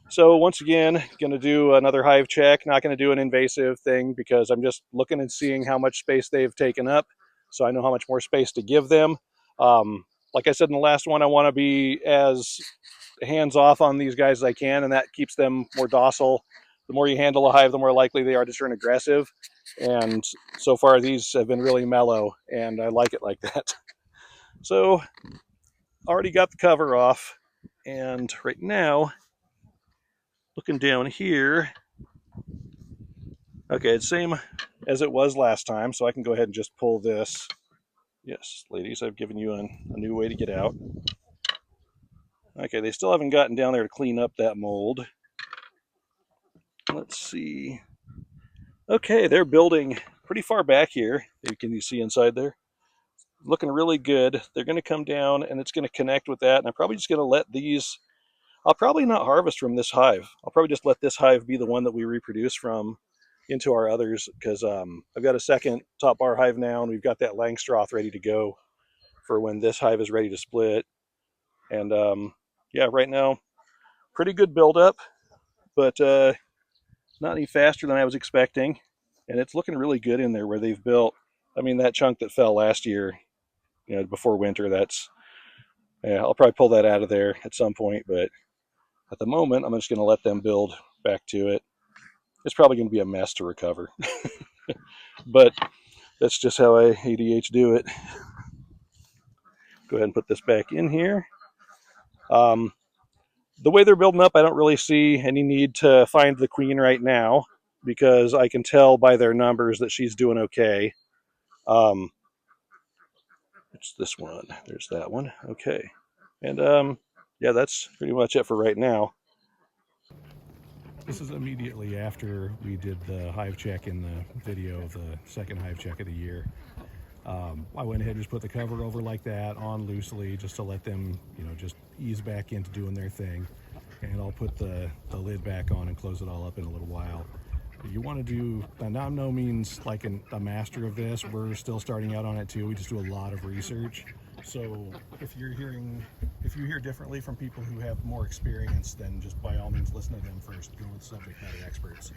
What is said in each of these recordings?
So once again, going to do another hive check. Not going to do an invasive thing because I'm just looking and seeing how much space they've taken up, so I know how much more space to give them. Like I said in the last one, I want to be as hands off on these guys as I can, and that keeps them more docile. The more you handle a hive, the more likely they are to turn aggressive. And so far, these have been really mellow, and I like it like that. So, already got the cover off, and right now, looking down here, okay, it's same as it was last time, so I can go ahead and just pull this. Yes, ladies, I've given you a new way to get out. Okay, they still haven't gotten down there to clean up that mold. Let's see. Okay, they're building pretty far back here. Can you see inside there? Looking really good. They're going to come down and it's going to connect with that. And I'm probably just going to let these, I'll probably not harvest from this hive. I'll probably just let this hive be the one that we reproduce from into our others because I've got a second top bar hive now and we've got that Langstroth ready to go for when this hive is ready to split. And yeah, right now, pretty good buildup, but not any faster than I was expecting. And it's looking really good in there where they've built. I mean, that chunk that fell last year, before winter, yeah, I'll probably pull that out of there at some point. But at the moment, I'm just going to let them build back to it. It's probably going to be a mess to recover. But that's just how I ADH do it. Go ahead and put this back in here. The way they're building up, I don't really see any need to find the queen right now because I can tell by their numbers that she's doing okay. It's this one. There's that one. Okay. And yeah, that's pretty much it for right now. This is immediately after we did the hive check in the video of the second hive check of the year. I went ahead and just put the cover over like that on loosely just to let them, just ease back into doing their thing. And I'll put the lid back on and close it all up in a little while. You want to do, I'm no means like a master of this. We're still starting out on it too. We just do a lot of research. So if you hear differently from people who have more experience, then just by all means listen to them first. Go with subject matter experts.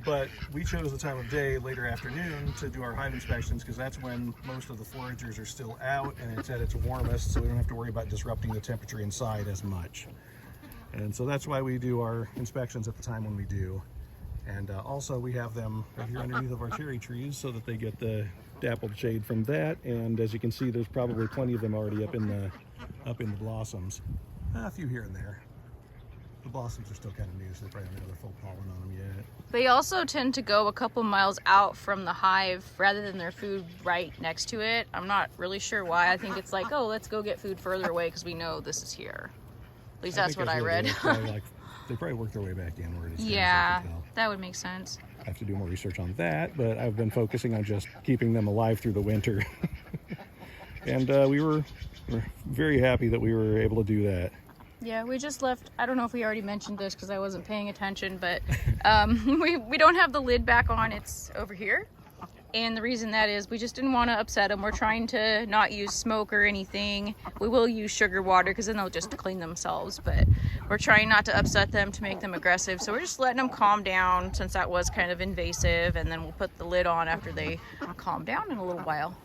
But we chose the time of day, later afternoon, to do our hive inspections because that's when most of the foragers are still out and it's at its warmest, so we don't have to worry about disrupting the temperature inside as much. And so that's why we do our inspections at the time when we do. And also we have them right here underneath of our cherry trees so that they get the dappled shade from that. And as you can see, there's probably plenty of them already up in the blossoms. A few here and there. The blossoms are still kind of new, so they probably haven't another full pollen on them yet. They also tend to go a couple miles out from the hive rather than their food right next to it. I'm not really sure why. I think it's like, oh, let's go get food further away because we know this is here. At least that's what I read. They probably work their way back inward. Yeah, that would make sense. I have to do more research on that, but I've been focusing on just keeping them alive through the winter. And we were very happy that we were able to do that. Yeah, we just left, I don't know if we already mentioned this because I wasn't paying attention, but we don't have the lid back on, it's over here. And the reason that is we just didn't want to upset them. We're trying to not use smoke or anything. We will use sugar water because then they'll just clean themselves, but we're trying not to upset them to make them aggressive. So we're just letting them calm down since that was kind of invasive, and then we'll put the lid on after they calm down in a little while.